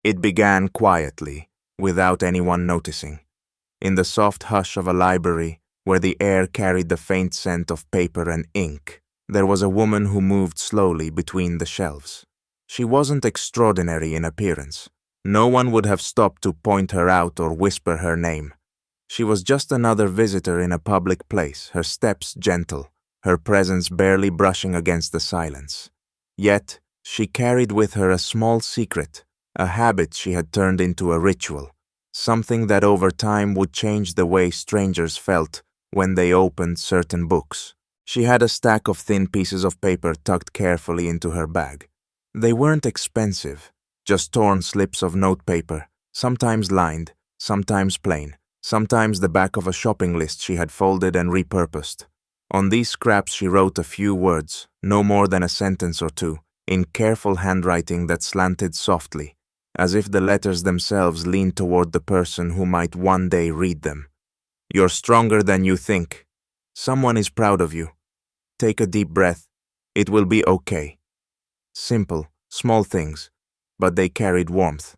It began quietly, without anyone noticing. In the soft hush of a library, where the air carried the faint scent of paper and ink, there was a woman who moved slowly between the shelves. She wasn't extraordinary in appearance. No one would have stopped to point her out or whisper her name. She was just another visitor in a public place, her steps gentle, her presence barely brushing against the silence. Yet, she carried with her a small secret, a habit she had turned into a ritual, something that over time would change the way strangers felt when they opened certain books. She had a stack of thin pieces of paper tucked carefully into her bag. They weren't expensive, just torn slips of notepaper, sometimes lined, sometimes plain, sometimes the back of a shopping list she had folded and repurposed. On these scraps she wrote a few words, no more than a sentence or two, in careful handwriting that slanted softly, as if the letters themselves leaned toward the person who might one day read them. "You're stronger than you think. Someone is proud of you. Take a deep breath. It will be okay." Simple, small things, but they carried warmth,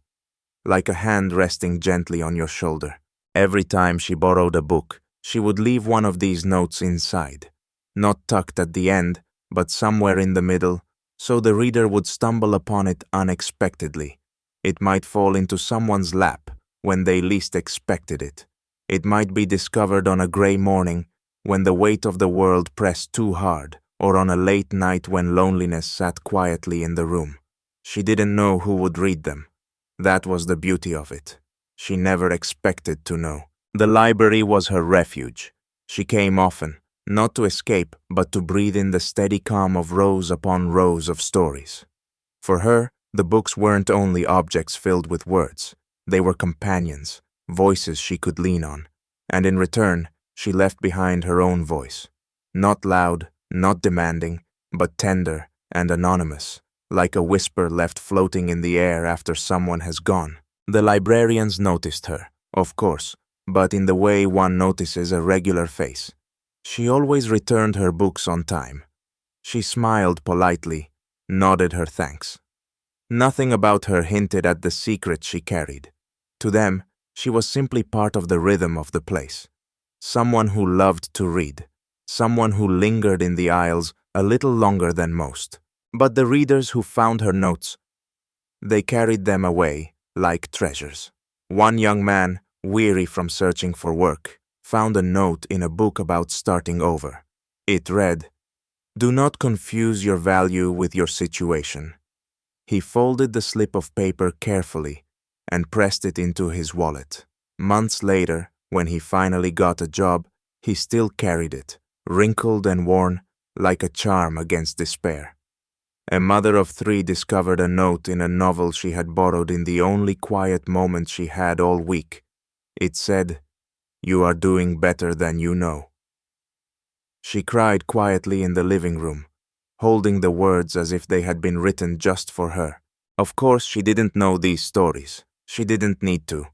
like a hand resting gently on your shoulder. Every time she borrowed a book, she would leave one of these notes inside, not tucked at the end, but somewhere in the middle, so the reader would stumble upon it unexpectedly. It might fall into someone's lap when they least expected it. It might be discovered on a gray morning when the weight of the world pressed too hard, or on a late night when loneliness sat quietly in the room. She didn't know who would read them. That was the beauty of it. She never expected to know. The library was her refuge. She came often, not to escape, but to breathe in the steady calm of rows upon rows of stories. For her, the books weren't only objects filled with words. They were companions, voices she could lean on. And in return, she left behind her own voice. Not loud, not demanding, but tender and anonymous, like a whisper left floating in the air after someone has gone. The librarians noticed her, of course, but in the way one notices a regular face. She always returned her books on time. She smiled politely, nodded her thanks. Nothing about her hinted at the secret she carried. To them, she was simply part of the rhythm of the place. Someone who loved to read. Someone who lingered in the aisles a little longer than most. But the readers who found her notes, they carried them away like treasures. One young man, weary from searching for work, found a note in a book about starting over. It read, "Do not confuse your value with your situation." He folded the slip of paper carefully and pressed it into his wallet. Months later, when he finally got a job, he still carried it, wrinkled and worn, like a charm against despair. A mother of 3 discovered a note in a novel she had borrowed in the only quiet moment she had all week. It said, "You are doing better than you know." She cried quietly in the living room, holding the words as if they had been written just for her. Of course, she didn't know these stories. She didn't need to.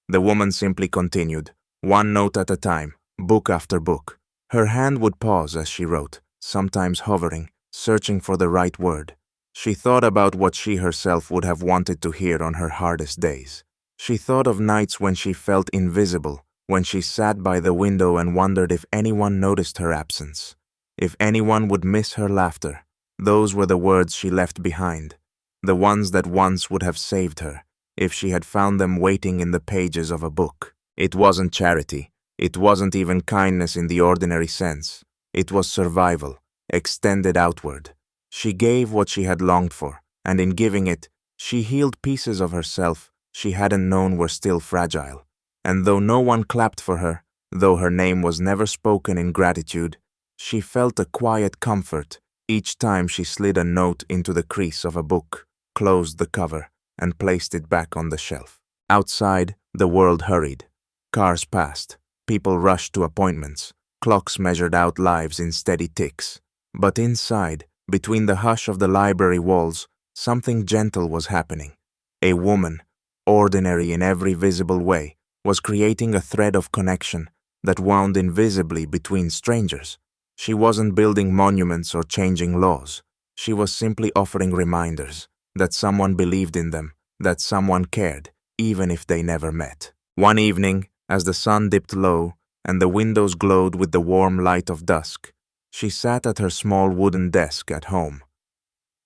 The woman simply continued, one note at a time, book after book. Her hand would pause as she wrote, sometimes hovering, searching for the right word. She thought about what she herself would have wanted to hear on her hardest days. She thought of nights when she felt invisible, when she sat by the window and wondered if anyone noticed her absence, if anyone would miss her laughter. Those were the words she left behind, the ones that once would have saved her, if she had found them waiting in the pages of a book. It wasn't charity. It wasn't even kindness in the ordinary sense. It was survival, extended outward. She gave what she had longed for, and in giving it, she healed pieces of herself she hadn't known were still fragile. And though no one clapped for her, though her name was never spoken in gratitude, she felt a quiet comfort each time she slid a note into the crease of a book, closed the cover, and placed it back on the shelf. Outside, the world hurried. Cars passed. People rushed to appointments. Clocks measured out lives in steady ticks. But inside, between the hush of the library walls, something gentle was happening. A woman, ordinary in every visible way, was creating a thread of connection that wound invisibly between strangers. She wasn't building monuments or changing laws. She was simply offering reminders that someone believed in them, that someone cared, even if they never met. One evening, as the sun dipped low and the windows glowed with the warm light of dusk, she sat at her small wooden desk at home.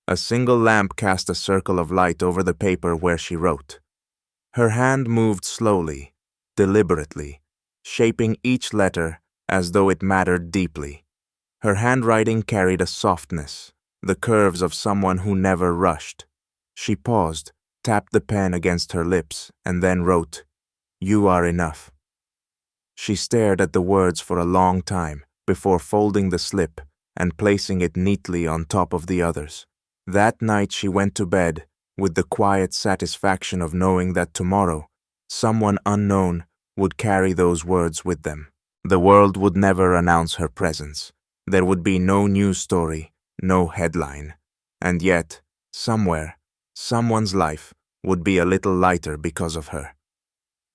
A single lamp cast a circle of light over the paper where she wrote. Her hand moved slowly, deliberately, shaping each letter as though it mattered deeply. Her handwriting carried a softness, the curves of someone who never rushed. She paused, tapped the pen against her lips, and then wrote, "You are enough." She stared at the words for a long time before folding the slip and placing it neatly on top of the others. That night she went to bed with the quiet satisfaction of knowing that tomorrow, someone unknown would carry those words with them. The world would never announce her presence. There would be no news story, no headline. And yet, somewhere, someone's life would be a little lighter because of her.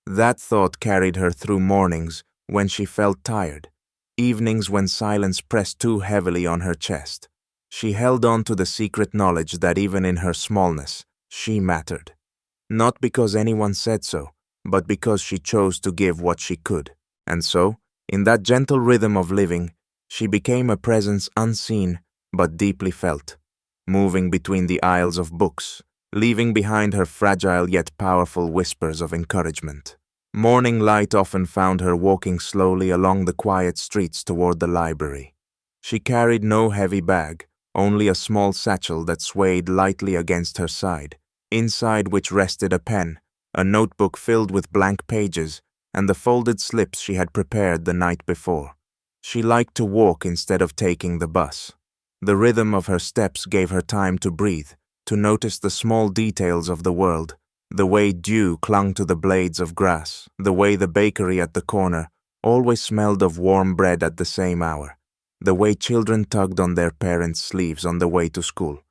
That thought carried her through mornings when she felt tired, evenings when silence pressed too heavily on her chest. She held on to the secret knowledge that even in her smallness, she mattered. Not because anyone said so, but because she chose to give what she could. And so, in that gentle rhythm of living, she became a presence unseen but deeply felt, moving between the aisles of books, leaving behind her fragile yet powerful whispers of encouragement. Morning light often found her walking slowly along the quiet streets toward the library. She carried no heavy bag, only a small satchel that swayed lightly against her side, inside which rested a pen, a notebook filled with blank pages, and the folded slips she had prepared the night before. She liked to walk instead of taking the bus. The rhythm of her steps gave her time to breathe, to notice the small details of the world, the way dew clung to the blades of grass, the way the bakery at the corner always smelled of warm bread at the same hour, the way children tugged on their parents' sleeves on the way to school.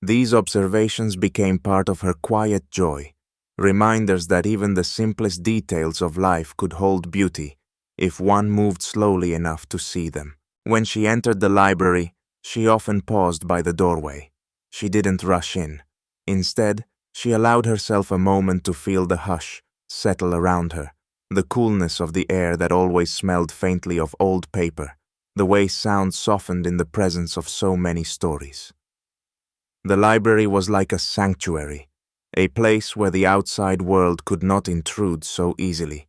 These observations became part of her quiet joy, reminders that even the simplest details of life could hold beauty if one moved slowly enough to see them. When she entered the library, she often paused by the doorway. She didn't rush in. Instead, she allowed herself a moment to feel the hush settle around her, the coolness of the air that always smelled faintly of old paper, the way sound softened in the presence of so many stories. The library was like a sanctuary, a place where the outside world could not intrude so easily.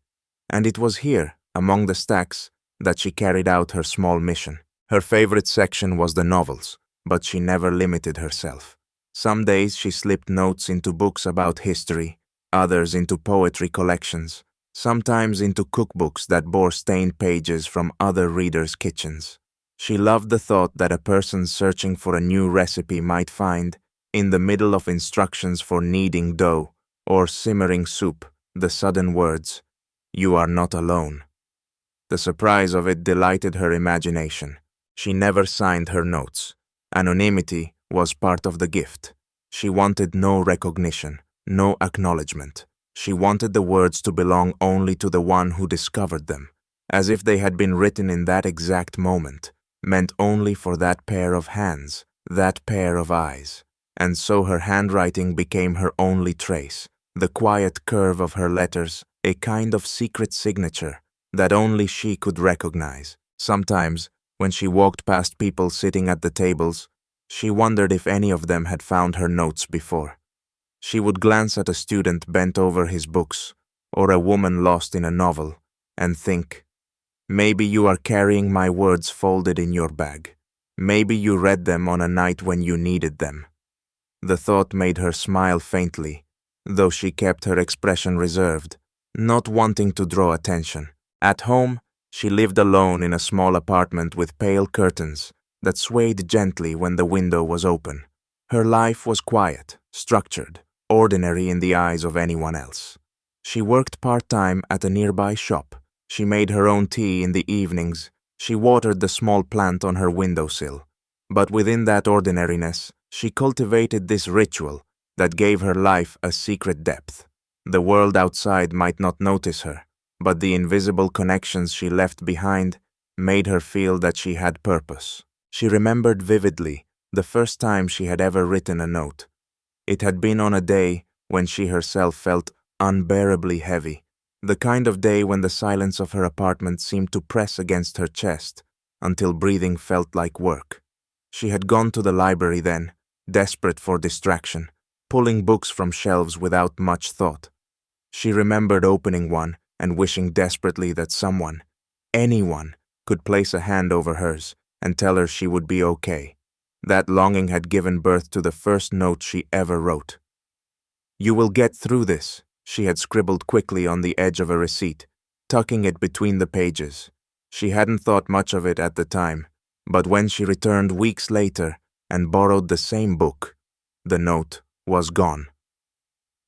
And it was here, among the stacks, that she carried out her small mission. Her favorite section was the novels, but she never limited herself. Some days she slipped notes into books about history, others into poetry collections, sometimes into cookbooks that bore stained pages from other readers' kitchens. She loved the thought that a person searching for a new recipe might find, in the middle of instructions for kneading dough or simmering soup, the sudden words, "You are not alone." The surprise of it delighted her imagination. She never signed her notes. Anonymity was part of the gift. She wanted no recognition, no acknowledgement. She wanted the words to belong only to the one who discovered them, as if they had been written in that exact moment, meant only for that pair of hands, that pair of eyes. And so her handwriting became her only trace, the quiet curve of her letters, a kind of secret signature that only she could recognize. Sometimes, when she walked past people sitting at the tables, she wondered if any of them had found her notes before. She would glance at a student bent over his books, or a woman lost in a novel, and think, maybe you are carrying my words folded in your bag. Maybe you read them on a night when you needed them. The thought made her smile faintly, though she kept her expression reserved, not wanting to draw attention. At home, she lived alone in a small apartment with pale curtains that swayed gently when the window was open. Her life was quiet, structured, ordinary in the eyes of anyone else. She worked part-time at a nearby shop. She made her own tea in the evenings. She watered the small plant on her windowsill. But within that ordinariness, she cultivated this ritual that gave her life a secret depth. The world outside might not notice her, but the invisible connections she left behind made her feel that she had purpose. She remembered vividly the first time she had ever written a note. It had been on a day when she herself felt unbearably heavy, the kind of day when the silence of her apartment seemed to press against her chest until breathing felt like work. She had gone to the library then, desperate for distraction, pulling books from shelves without much thought. She remembered opening one and wishing desperately that someone, anyone, could place a hand over hers and tell her she would be okay. That longing had given birth to the first note she ever wrote. "You will get through this," she had scribbled quickly on the edge of a receipt, tucking it between the pages. She hadn't thought much of it at the time, but when she returned weeks later and borrowed the same book, the note was gone.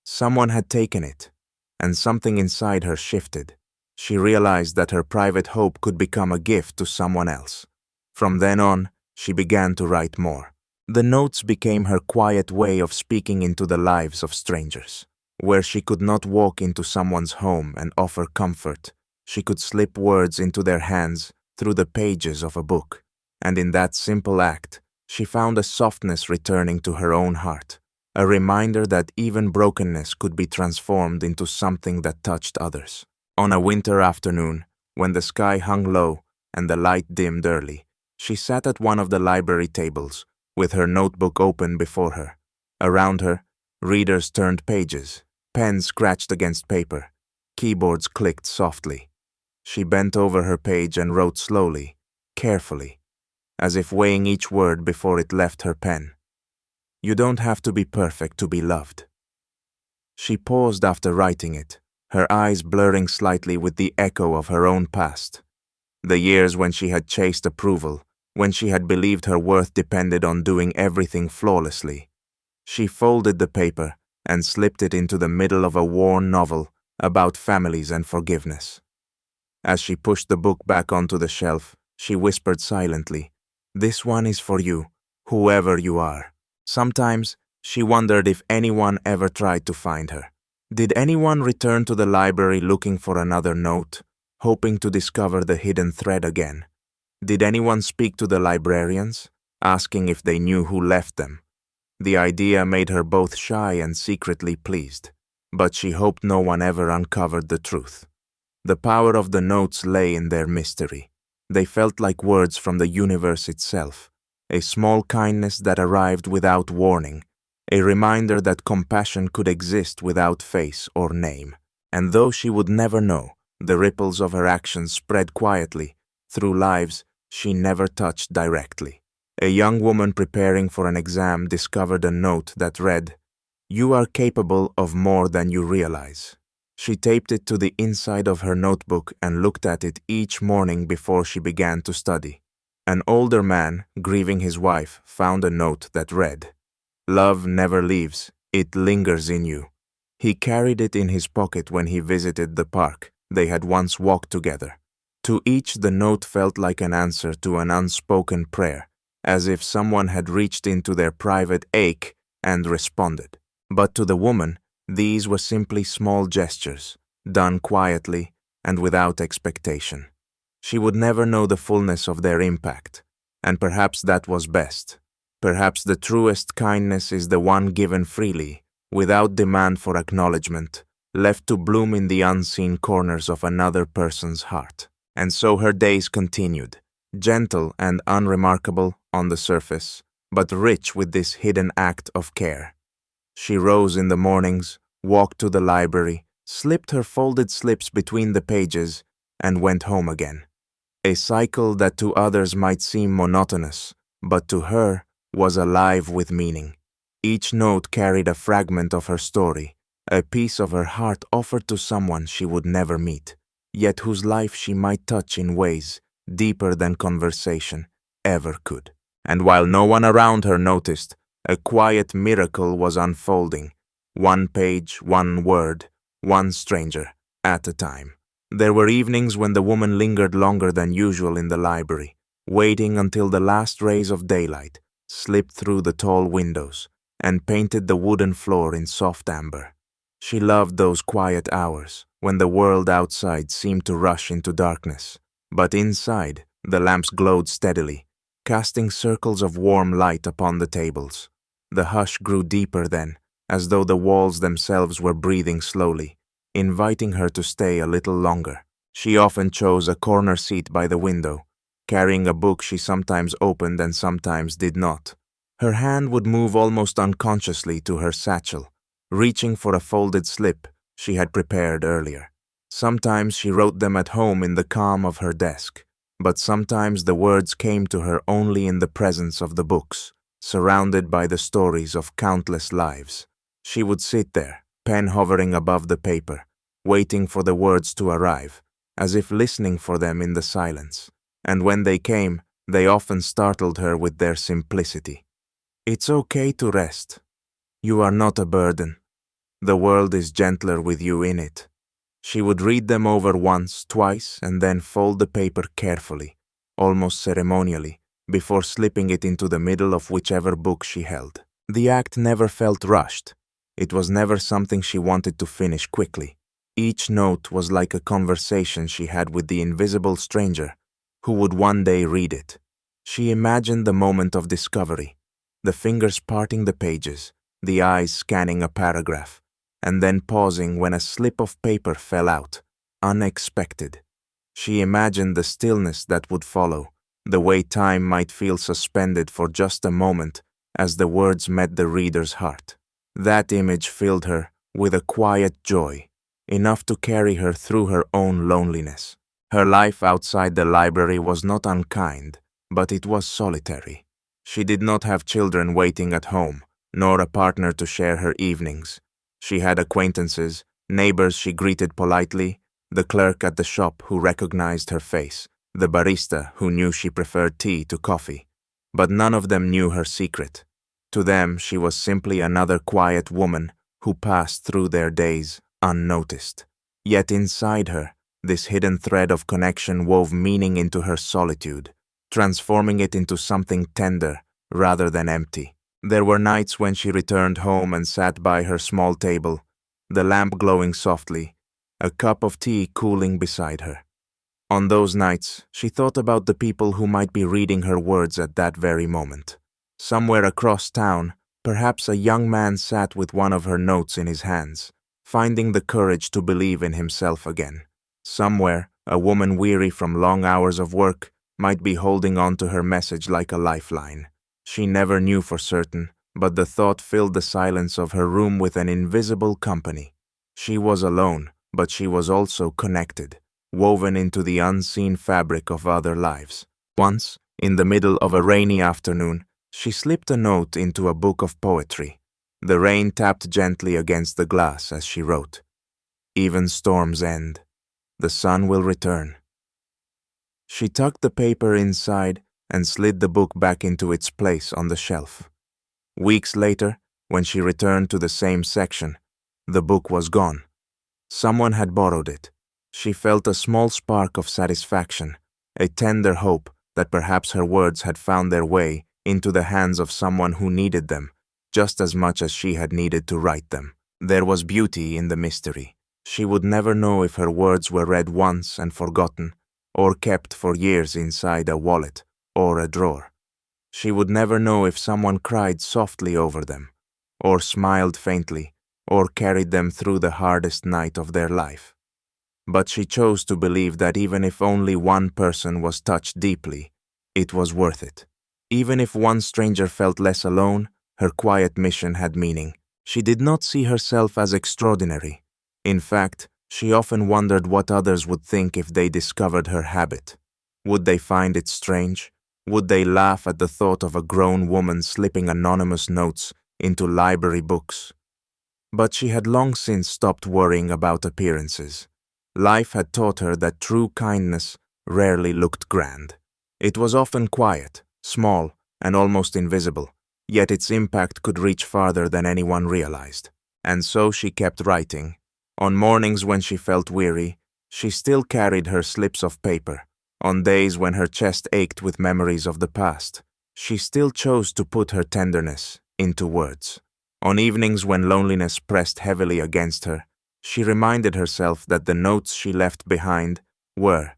Someone had taken it, and something inside her shifted. She realized that her private hope could become a gift to someone else. From then on, she began to write more. The notes became her quiet way of speaking into the lives of strangers. Where she could not walk into someone's home and offer comfort, she could slip words into their hands through the pages of a book. And in that simple act, she found a softness returning to her own heart, a reminder that even brokenness could be transformed into something that touched others. On a winter afternoon, when the sky hung low and the light dimmed early, she sat at one of the library tables, with her notebook open before her. Around her, readers turned pages, pens scratched against paper, keyboards clicked softly. She bent over her page and wrote slowly, carefully, as if weighing each word before it left her pen. "You don't have to be perfect to be loved." She paused after writing it, her eyes blurring slightly with the echo of her own past. The years when she had chased approval, when she had believed her worth depended on doing everything flawlessly. She folded the paper and slipped it into the middle of a worn novel about families and forgiveness. As she pushed the book back onto the shelf, she whispered silently, "This one is for you, whoever you are." Sometimes she wondered if anyone ever tried to find her. Did anyone return to the library looking for another note, hoping to discover the hidden thread again? Did anyone speak to the librarians, asking if they knew who left them? The idea made her both shy and secretly pleased, but she hoped no one ever uncovered the truth. The power of the notes lay in their mystery. They felt like words from the universe itself, a small kindness that arrived without warning, a reminder that compassion could exist without face or name. And though she would never know, the ripples of her actions spread quietly through lives she never touched directly. A young woman preparing for an exam discovered a note that read, "You are capable of more than you realize." She taped it to the inside of her notebook and looked at it each morning before she began to study. An older man, grieving his wife, found a note that read, "Love never leaves, it lingers in you." He carried it in his pocket when he visited the park they had once walked together. To each the note felt like an answer to an unspoken prayer, as if someone had reached into their private ache and responded. But to the woman, these were simply small gestures, done quietly and without expectation. She would never know the fullness of their impact, and perhaps that was best. Perhaps the truest kindness is the one given freely, without demand for acknowledgement, left to bloom in the unseen corners of another person's heart. And so her days continued, gentle and unremarkable on the surface, but rich with this hidden act of care. She rose in the mornings, walked to the library, slipped her folded slips between the pages, and went home again. A cycle that to others might seem monotonous, but to her was alive with meaning. Each note carried a fragment of her story, a piece of her heart offered to someone she would never meet, yet whose life she might touch in ways deeper than conversation ever could. And while no one around her noticed, a quiet miracle was unfolding, one page, one word, one stranger at a time. There were evenings when the woman lingered longer than usual in the library, waiting until the last rays of daylight slipped through the tall windows and painted the wooden floor in soft amber. She loved those quiet hours when the world outside seemed to rush into darkness, but inside the lamps glowed steadily, casting circles of warm light upon the tables. The hush grew deeper then, as though the walls themselves were breathing slowly, inviting her to stay a little longer. She often chose a corner seat by the window, carrying a book she sometimes opened and sometimes did not. Her hand would move almost unconsciously to her satchel, reaching for a folded slip she had prepared earlier. Sometimes she wrote them at home in the calm of her desk, but sometimes the words came to her only in the presence of the books, surrounded by the stories of countless lives. She would sit there, pen hovering above the paper, waiting for the words to arrive, as if listening for them in the silence. And when they came, they often startled her with their simplicity. "It's okay to rest. You are not a burden. The world is gentler with you in it." She would read them over once, twice, and then fold the paper carefully, almost ceremonially, before slipping it into the middle of whichever book she held. The act never felt rushed. It was never something she wanted to finish quickly. Each note was like a conversation she had with the invisible stranger who would one day read it. She imagined the moment of discovery, the fingers parting the pages, the eyes scanning a paragraph, and then pausing when a slip of paper fell out, unexpected. She imagined the stillness that would follow, the way time might feel suspended for just a moment as the words met the reader's heart. That image filled her with a quiet joy, enough to carry her through her own loneliness. Her life outside the library was not unkind, but it was solitary. She did not have children waiting at home, nor a partner to share her evenings. She had acquaintances, neighbors she greeted politely, the clerk at the shop who recognized her face, the barista who knew she preferred tea to coffee. But none of them knew her secret. To them, she was simply another quiet woman who passed through their days unnoticed. Yet inside her, this hidden thread of connection wove meaning into her solitude, transforming it into something tender rather than empty. There were nights when she returned home and sat by her small table, the lamp glowing softly, a cup of tea cooling beside her. On those nights, she thought about the people who might be reading her words at that very moment. Somewhere across town, perhaps a young man sat with one of her notes in his hands, finding the courage to believe in himself again. Somewhere, a woman weary from long hours of work might be holding on to her message like a lifeline. She never knew for certain, but the thought filled the silence of her room with an invisible company. She was alone, but she was also connected, woven into the unseen fabric of other lives. Once, in the middle of a rainy afternoon, she slipped a note into a book of poetry. The rain tapped gently against the glass as she wrote, "Even storms end. The sun will return." She tucked the paper inside and slid the book back into its place on the shelf. Weeks later, when she returned to the same section, the book was gone. Someone had borrowed it. She felt a small spark of satisfaction, a tender hope that perhaps her words had found their way into the hands of someone who needed them just as much as she had needed to write them. There was beauty in the mystery. She would never know if her words were read once and forgotten, or kept for years inside a wallet or a drawer. She would never know if someone cried softly over them, or smiled faintly, or carried them through the hardest night of their life. But she chose to believe that even if only one person was touched deeply, it was worth it. Even if one stranger felt less alone, her quiet mission had meaning. She did not see herself as extraordinary. In fact, she often wondered what others would think if they discovered her habit. Would they find it strange? Would they laugh at the thought of a grown woman slipping anonymous notes into library books? But she had long since stopped worrying about appearances. Life had taught her that true kindness rarely looked grand. It was often quiet, small, and almost invisible, yet its impact could reach farther than anyone realized. And so she kept writing. On mornings when she felt weary, she still carried her slips of paper. On days when her chest ached with memories of the past, she still chose to put her tenderness into words. On evenings when loneliness pressed heavily against her, she reminded herself that the notes she left behind were,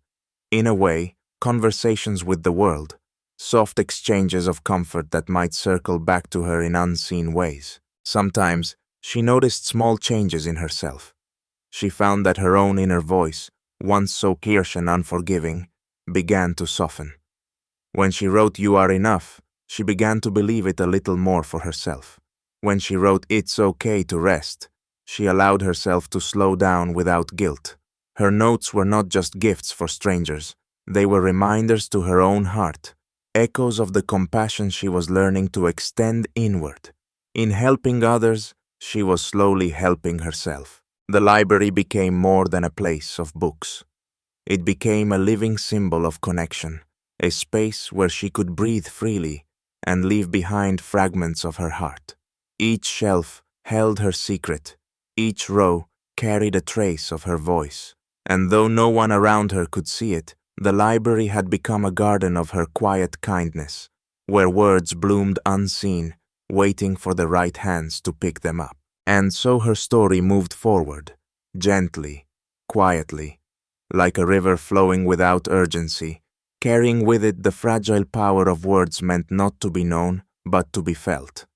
in a way, conversations with the world, soft exchanges of comfort that might circle back to her in unseen ways. Sometimes, She noticed small changes in herself. She found that her own inner voice, once so harsh and unforgiving, began to soften. When she wrote "You are enough," she began to believe it a little more for herself. When she wrote "It's okay to rest," she allowed herself to slow down without guilt. Her notes were not just gifts for strangers. They were reminders to her own heart, echoes of the compassion she was learning to extend inward. In helping others, she was slowly helping herself. The library became more than a place of books. It became a living symbol of connection, a space where she could breathe freely and leave behind fragments of her heart. Each shelf held her secret. Each row carried a trace of her voice. And though no one around her could see it, the library had become a garden of her quiet kindness, where words bloomed unseen, waiting for the right hands to pick them up. And so her story moved forward, gently, quietly, like a river flowing without urgency, carrying with it the fragile power of words meant not to be known, but to be felt.